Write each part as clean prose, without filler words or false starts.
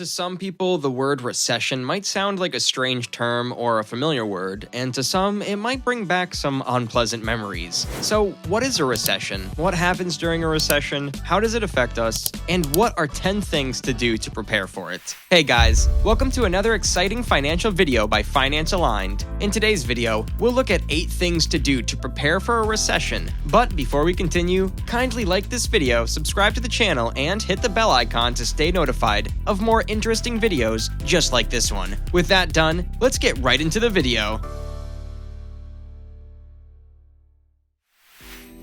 To some people, the word recession might sound like a strange term or a familiar word, and to some, it might bring back some unpleasant memories. So, what is a recession? What happens during a recession? How does it affect us? And what are 10 things to do to prepare for it? Hey guys, welcome to another exciting financial video by Finance Aligned. In today's video, we'll look at 8 things to do to prepare for a recession. But before we continue, kindly like this video, subscribe to the channel, and hit the bell icon to stay notified of more interesting videos just like this one. With that done, let's get right into the video.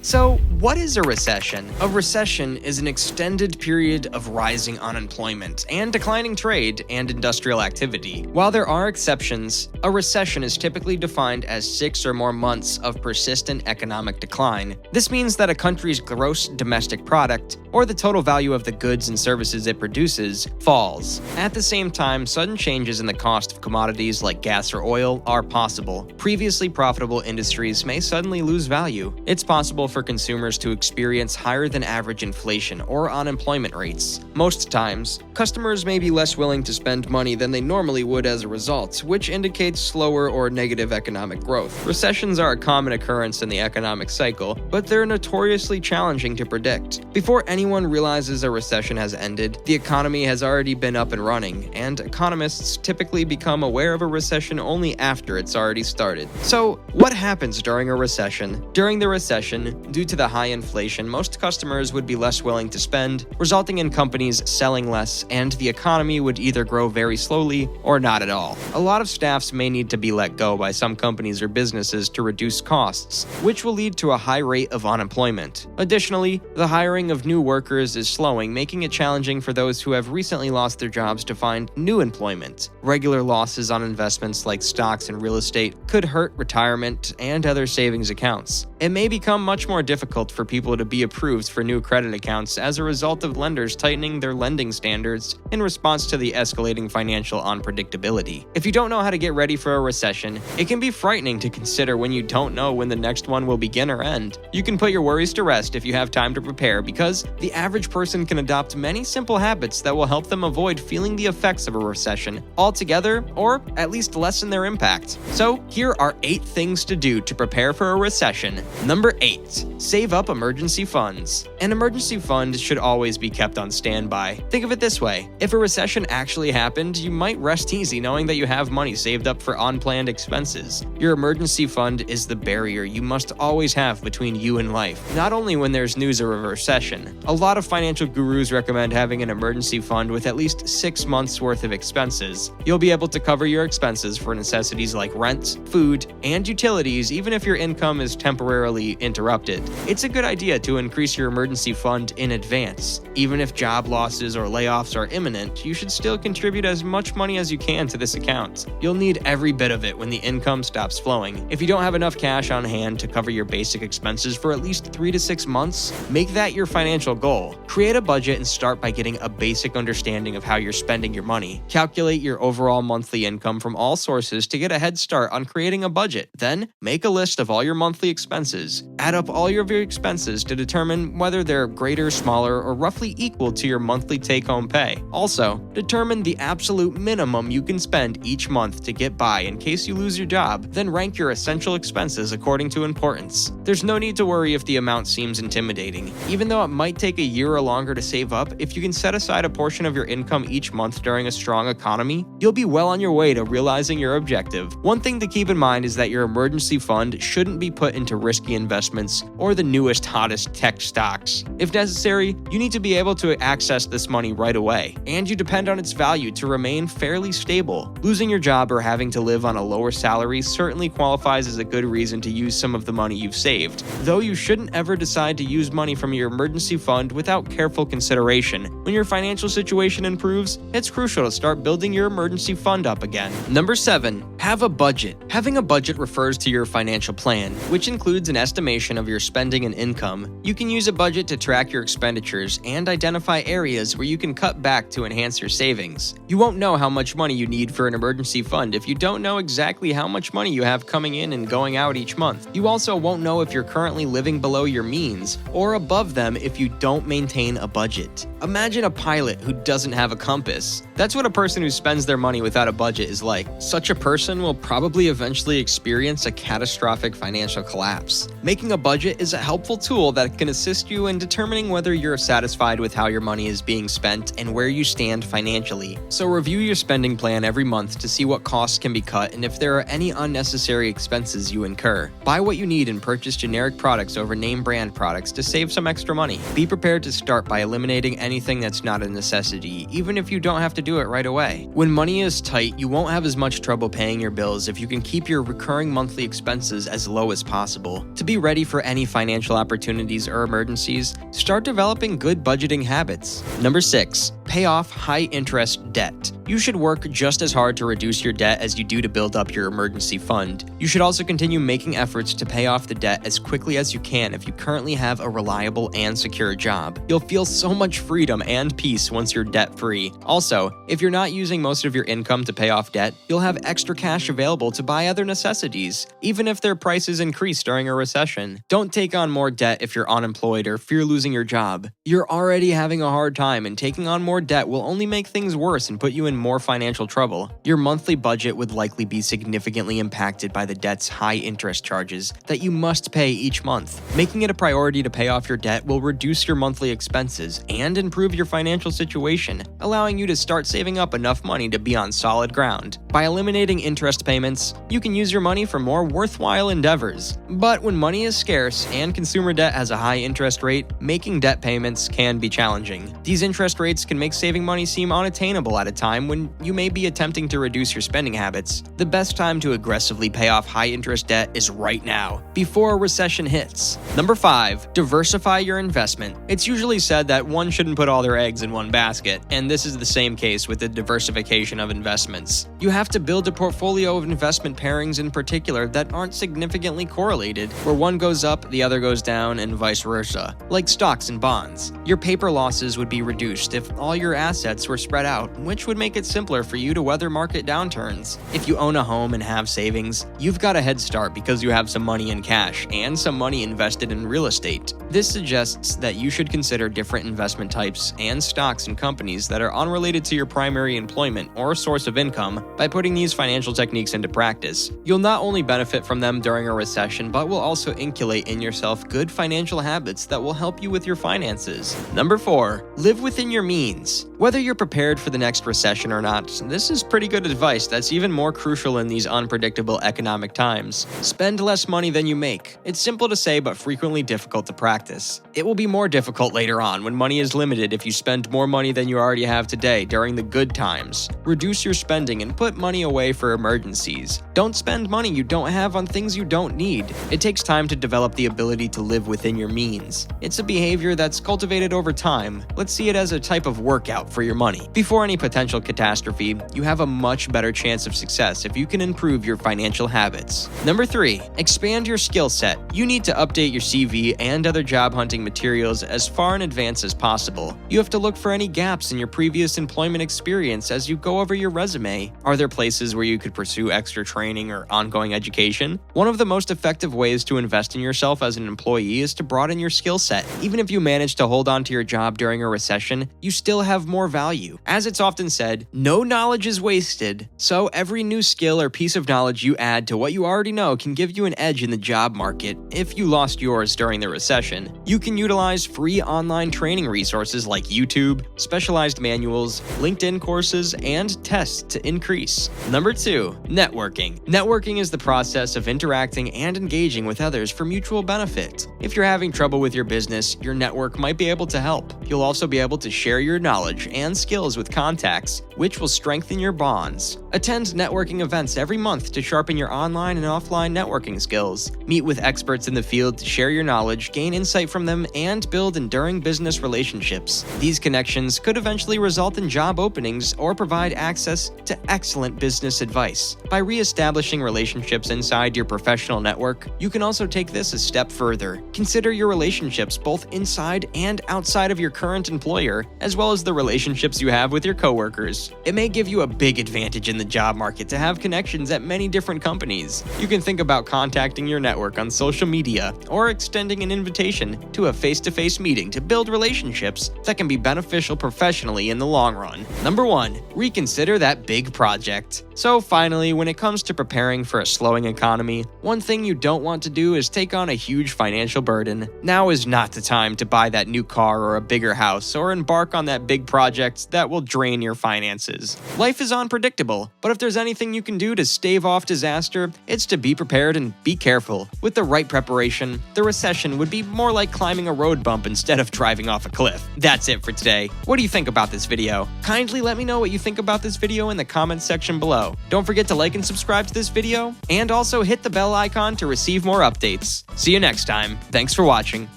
So, what is a recession? A recession is an extended period of rising unemployment and declining trade and industrial activity. While there are exceptions, a recession is typically defined as 6 or more months of persistent economic decline. This means that a country's gross domestic product, or the total value of the goods and services it produces, falls. At the same time, sudden changes in the cost of commodities like gas or oil are possible. Previously profitable industries may suddenly lose value. It's possible for consumers to experience higher than average inflation or unemployment rates. Most times, customers may be less willing to spend money than they normally would as a result, which indicates slower or negative economic growth. Recessions are a common occurrence in the economic cycle, but they're notoriously challenging to predict. Before anyone realizes a recession has ended, the economy has already been up and running, and economists typically become aware of a recession only after it's already started. So, what happens during a recession? During the recession, due to the high inflation, most customers would be less willing to spend, resulting in companies selling less, and the economy would either grow very slowly or not at all. A lot of staffs may need to be let go by some companies or businesses to reduce costs, which will lead to a high rate of unemployment. Additionally, the hiring of new workers is slowing, making it challenging for those who have recently lost their jobs to find new employment. Regular losses on investments like stocks and real estate could hurt retirement and other savings accounts. It may become much more difficult for people to be approved for new credit accounts as a result of lenders tightening their lending standards in response to the escalating financial unpredictability. If you don't know how to get ready for a recession, it can be frightening to consider when you don't know when the next one will begin or end. You can put your worries to rest if you have time to prepare, because the average person can adopt many simple habits that will help them avoid feeling the effects of a recession altogether, or at least lessen their impact. So, here are 8 things to do to prepare for a recession. Number 8. Save up emergency funds. An emergency fund should always be kept on standby. Think of it this way: if a recession actually happened, you might rest easy knowing that you have money saved up for unplanned expenses. Your emergency fund is the barrier you must always have between you and life, not only when there's news of a recession. A lot of financial gurus recommend having an emergency fund with at least 6 months worth of expenses. You'll be able to cover your expenses for necessities like rent, food, and utilities even if your income is temporarily interrupted. It's a good idea to increase your emergency fund in advance. Even if job losses or layoffs are imminent, you should still contribute as much money as you can to this account. You'll need every bit of it when the income stops flowing. If you don't have enough cash on hand to cover your basic expenses for at least 3 to 6 months, make that your financial goal. Create a budget and start by getting a basic understanding of how you're spending your money. Calculate your overall monthly income from all sources to get a head start on creating a budget. Then, make a list of all your monthly expenses. Add up all your expenses to determine whether they're greater, smaller, or roughly equal to your monthly take-home pay. Also, determine the absolute minimum you can spend each month to get by in case you lose your job, then rank your essential expenses according to importance. There's no need to worry if the amount seems intimidating. Even though it might take a year or longer to save up, if you can set aside a portion of your income each month during a strong economy, you'll be well on your way to realizing your objective. One thing to keep in mind is that your emergency fund shouldn't be put into risky investments or the newest, hottest tech stocks. If necessary, you need to be able to access this money right away, and you depend on its value to remain fairly stable. Losing your job or having to live on a lower salary certainly qualifies as a good reason to use some of the money you've saved, though you shouldn't ever decide to use money from your emergency fund without careful consideration. When your financial situation improves, it's crucial to start building your emergency fund up again. Number 7. Have a budget. Having a budget refers to your financial plan, which includes an estimation of your spending and income. You can use a budget to track your expenditures and identify areas where you can cut back to enhance your savings. You won't know how much money you need for an emergency fund if you don't know exactly how much money you have coming in and going out each month. You also won't know if you're currently living below your means or above them if you don't maintain a budget. Imagine a pilot who doesn't have a compass. That's what a person who spends their money without a budget is like. Such a person will probably eventually experience a catastrophic financial collapse. Making a budget is a helpful tool that can assist you in determining whether you're satisfied with how your money is being spent and where you stand financially. So review your spending plan every month to see what costs can be cut and if there are any unnecessary expenses you incur. Buy what you need and purchase generic products over name brand products to save some extra money. Be prepared to start by eliminating anything that's not a necessity, even if you don't have to do it right away. When money is tight, you won't have as much trouble paying your bills if you can keep your recurring monthly expenses as low as possible. To be ready for any financial opportunities or emergencies, start developing good budgeting habits. Number 6. Pay off high-interest debt. You should work just as hard to reduce your debt as you do to build up your emergency fund. You should also continue making efforts to pay off the debt as quickly as you can if you currently have a reliable and secure job. You'll feel so much freedom and peace once you're debt-free. Also, if you're not using most of your income to pay off debt, you'll have extra cash available to buy other necessities, even if their prices increase during a recession. Don't take on more debt if you're unemployed or fear losing your job. You're already having a hard time, and taking on more debt will only make things worse and put you in more financial trouble. Your monthly budget would likely be significantly impacted by the debt's high interest charges that you must pay each month. Making it a priority to pay off your debt will reduce your monthly expenses and improve your financial situation, allowing you to start saving up enough money to be on solid ground. By eliminating interest payments, you can use your money for more worthwhile endeavors. But when money is scarce and consumer debt has a high interest rate, making debt payments can be challenging. These interest rates can make saving money seem unattainable at a time when you may be attempting to reduce your spending habits. The best time to aggressively pay off high-interest debt is right now, before a recession hits. Number 5. Diversify your investment. It's usually said that one shouldn't put all their eggs in one basket, and this is the same case with the diversification of investments. You have to build a portfolio of investment pairings in particular that aren't significantly correlated, where one goes up, the other goes down, and vice versa, like stocks and bonds. Your paper losses would be reduced if all your assets were spread out, which would make it simpler for you to weather market downturns. If you own a home and have savings, you've got a head start because you have some money in cash and some money invested in real estate. This suggests that you should consider different investment types and stocks and companies that are unrelated to your primary employment or source of income. By putting these financial techniques into practice, you'll not only benefit from them during a recession, but will also inculcate in yourself good financial habits that will help you with your finances. Number 4. Live within your means. Whether you're prepared for the next recession or not, this is pretty good advice that's even more crucial in these unpredictable economic times. Spend less money than you make. It's simple to say, but frequently difficult to practice. It will be more difficult later on when money is limited if you spend more money than you already have today during the good times. Reduce your spending and put money away for emergencies. Don't spend money you don't have on things you don't need. It takes time to develop the ability to live within your means. It's a behavior that's cultivated over time. Let's see it as a type of workout for your money. Before any potential catastrophe, you have a much better chance of success if you can improve your financial habits. Number 3. Expand your skill set. You need to update your CV and other job hunting materials as far in advance as possible. You have to look for any gaps in your previous employment experience as you go over your resume. Are there places where you could pursue extra training or ongoing education? One of the most effective ways to invest in yourself as an employee is to broaden your skill set. Even if you manage to hold on to your job during a recession, you still have more value. As it's often said, no knowledge is wasted. So every new skill or piece of knowledge you add to what you already know can give you an edge in the job market. If you lost yours during the recession, you can utilize free online training resources like YouTube, specialized manuals, LinkedIn courses, and tests to increase. Number 2. Networking. Networking is the process of interacting and engaging with others for mutual benefit. If you're having trouble with your business, your network might be able to help. You'll also be able to share your knowledge and skills with contacts which will strengthen your bonds. Attend networking events every month to sharpen your online and offline networking skills. Meet with experts in the field to share your knowledge, gain insight from them, and build enduring business relationships. These connections could eventually result in job openings or provide access to excellent business advice. By re-establishing relationships inside your professional network, you can also take this a step further. Consider your relationships both inside and outside of your current employer, as well as the relationships you have with your coworkers. It may give you a big advantage in the job market to have connections at many different companies. You can think about contacting your network on social media or extending an invitation to a face-to-face meeting to build relationships that can be beneficial professionally in the long run. Number 1. Reconsider that big project. So finally, when it comes to preparing for a slowing economy, one thing you don't want to do is take on a huge financial burden. Now is not the time to buy that new car or a bigger house or embark on that big project that will drain your finances. Life is unpredictable, but if there's anything you can do to stave off disaster, it's to be prepared and be careful. With the right preparation, the recession would be more like climbing a road bump instead of driving off a cliff. That's it for today. What do you think about this video? Kindly let me know what you think about this video in the comments section below. Don't forget to like and subscribe to this video, and also hit the bell icon to receive more updates. See you next time. Thanks for watching.